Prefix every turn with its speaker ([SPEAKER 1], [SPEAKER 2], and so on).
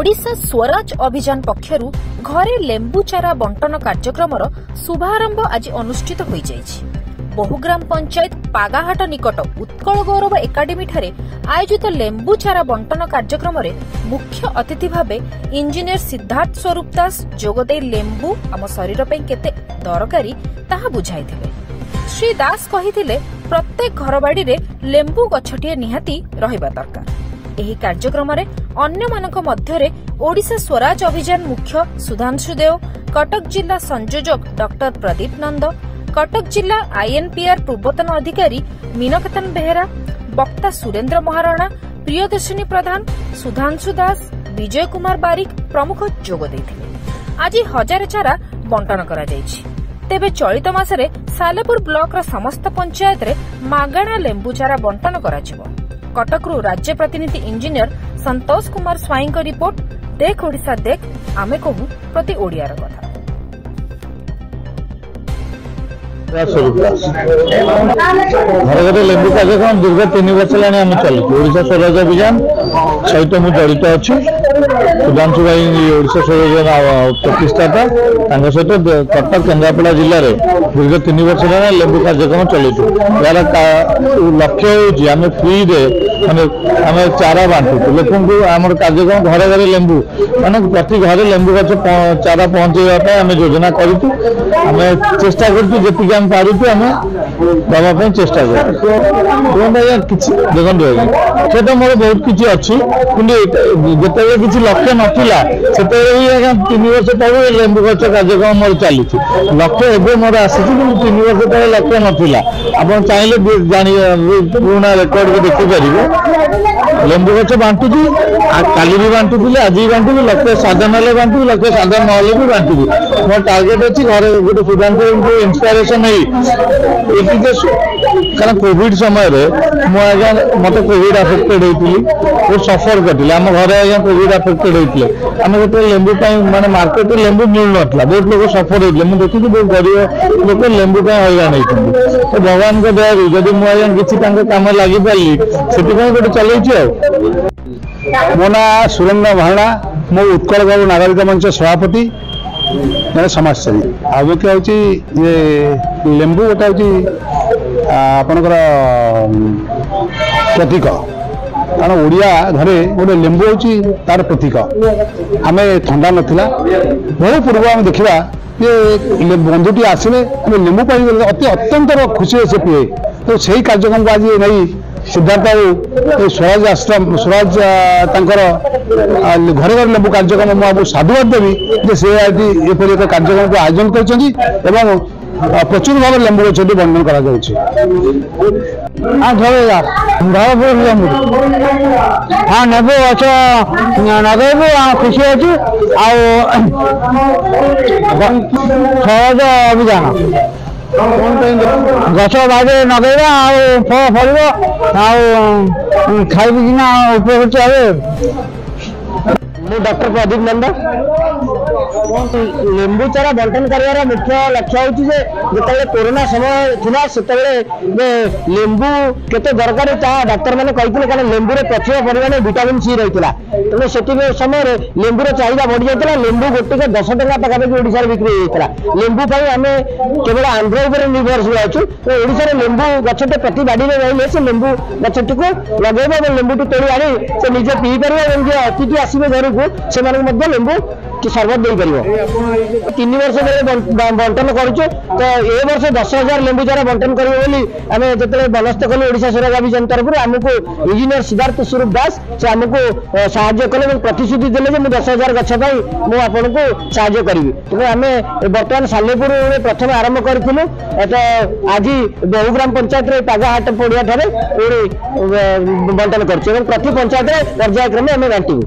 [SPEAKER 1] ओडिशा स्वराज अभियान पक्षरु घरे लेंबु चारा बंटन कार्यक्रम शुभारंभ आज अनुष्ठित हो जाइछि। बहुग्राम पंचायत पागाहाट निकट उत्कल गौरव एकाडेमी ठारे आयोजित लेंबु चारा बंटन कार्यक्रम मुख्य अतिथि भावे इंजीनियर सिद्धार्थ स्वरूप दास जोगदे लेंबु आम शरीर पे केते दरकारी ताहा बुझाइथिले। श्री दास कहिथिले प्रत्येक घरबाड़ी रे लेंबु गछटिए निहाती रहिबा दरकार। एही कार्यक्रम रे अन्य मानक मध्यरे ओडिशा स्वराज अभियान मुख्य सुधांशु देव, कटक जिला संयोजक डॉक्टर प्रदीप नंद, कटक जिला आईएनपीआर पूर्वतन अधिकारी मीनकेतन बेहेरा, वक्ता सुरेन्द्र महाराणा, प्रियदर्शिनी प्रधान, सुधांशु दास, विजय कुमार बारिक प्रमुख जोग देथिले। आज 1000 चारा बंटन करा जायछि। तेबे चलित मासरे सालेपुर ब्लॉक रा समस्त पंचायत रे मागणा लेंबु चारा बंटन कराजिबो। कटकरू राज्य प्रतिनिधि इंजीनियर संतोष कुमार स्वाई को रिपोर्ट। देख ओडिशा देख आमे कहू प्रति ओडियार कथा।
[SPEAKER 2] घर घर लेंबू कार्यक्रम दीर्घ 3 वर्ष आम चलुँ। ओडिशा स्वराज अभियान सहित मुझे जड़ित अच्छी। सुधांशु भाई ओडिशा स्वराज प्रतिष्ठाता सहित कटक केन्द्रापड़ा जिले में दीर्घ 3 वर्ष लेंबू कार्यक्रम चलुँ। यार लक्ष्य होमें फ्री आम चारा बांटू लोक आम कार्यक्रम घर घर लेंबू मान प्रति घर लेंबू गछ चारा पहुंचाई आम योजना करूँ। आम चेष्टा करूँ आम पारुଛୁ ଆମେ ଦବା ପାଇଁ ଚେଷ୍ଟା କରୁ। ଆଜ୍ଞା କିଛି ଦେଖନ୍ତୁ ଆଜ୍ଞା ସେଟା ମୋର ବହୁତ କିଛି ଅଛି, କିନ୍ତୁ ଯେତେବେଳେ କିଛି ଲକ୍ଷ୍ୟ ନଥିଲା ସେତେବେଳେ ବି ଆଜ୍ଞା 3 ବର୍ଷ ତଳେ ଲେମ୍ବୁ ଗଛ କାର୍ଯ୍ୟକ୍ରମ ମୋର ଚାଲିଛି। ଲକ୍ଷ୍ୟ ଏବେ ମୋର ଆସିଛି, କିନ୍ତୁ 3 ବର୍ଷ ତଳେ ଲକ୍ଷ୍ୟ ନଥିଲା। ଆପଣ ଚାହିଁଲେ ପୁରୁଣା ରେକର୍ଡକୁ ଦେଖିପାରିବେ। ଲେମ୍ବୁ ଗଛ ବାଣ୍ଟୁଛି, କାଲି ବି ବାଣ୍ଟୁଥିଲି, ଆଜି ବି ବାଣ୍ଟୁଛି। ଲକ୍ଷ୍ୟ ସାଧନ ହେଲେ ବାଣ୍ଟୁଛି, ଲକ୍ଷ୍ୟ ସାଧନ ନହେଲେ ବି ବାଣ୍ଟୁଛି। ମୋର ଟାର୍ଗେଟ ଅଛି ଘରେ ଗୋଟେ ସୁଧାଂଶୁ ଇନ୍ସପାଇରେସନ कारण कोविड समय मत कोविड अफेक्टेड होती सफर कटिले आम घर आज्ञा कोविड अफेक्टेड होते आम जो लेंबू माने मार्केट लेंबू मिल ना बहुत लोग सफर होते मुझे देखी बहुत गरीब लोग लेंबू हैरान होती। तो भगवान को दयारू जब मुझे किसी कम लगी पारि से गोटे चलती। मो ना सुरेन्द्र महाराणा, मो उत्कल गौरव नागरिक मंच सभापति मैंने समाजसेवी। आगे क्या हूँ लेंबू गोटा हूँ आपणकर प्रतीक, कारण ओडिया घरे गोटे लेंबू हूँ तार प्रतीक। आम थंडा नाला बहुत पूर्व आम देखा ये बंधुटी आसिले लेंबू पाई अति अत्यंत खुशी से पिए। तो सही कार्यक्रम को आज नहीं सिद्धार्थ बाबू स्वराज आश्रम स्वराज घर घर लेंबू कार्यक्रम मुझे साधुवाद देवी जे से एपरी एक कार्यक्रम को आयोजन कर प्रचुर भाव लेंबू गछटी बंटन करा जाउछि। हाँ नेबू गछ नगेबू खुशी अच्छी सहज अभियान गछ बाड़े नगेगा फल फल खाइकिना उपकृत हे। डॉक्टर प्रदीप नंद। लेंबू चारा बंटन कर मुख्य लक्ष्य हूँ जो कोरोना समय था से लेंबू केते दरकार डाक्तर मैंने कही कारण लेंबू प्रचुर परिमाण विटामिन सी रही है। तेणु से समय लेंबूर चाहिदा बढ़ी जाता। लेंबू गोटे 10 टका पाखापाखि ओडिशा बिक्री होता। लेंबू आम केवल आंध्र उपर निर्भरशील अच्छु। तो ओडिशा लेंबू गछटे प्रति बाड़ी में रही से लेंबू गछटी को लगे लेंबू तोड़ी आनी से निजे पी पार। अतिथि आसवे घर को से लेंबू सरबत दे पार। 3 वर्ष बंटन करुचु। तो ए वर्ष 10,000 लेंबू चारा बंटन करेंगे आम जो बनस्थ कलु ओडिशा स्वराज अभियान तरफ आमको इंजीनियर सिद्धार्थ स्वरूप दास से आमको साहाय्य कले प्रतिश्रुति देले 10,000 गछपाई मुझे आपन को साहाय्य करी। तेज आम बर्तमान सालेपुर प्रथम आरंभ करूँ। आज बहुग्राम पंचायत पागाहाट पड़िया ठारे बंटन कर प्रति पंचायत पर्यायक्रमे आम बांटू।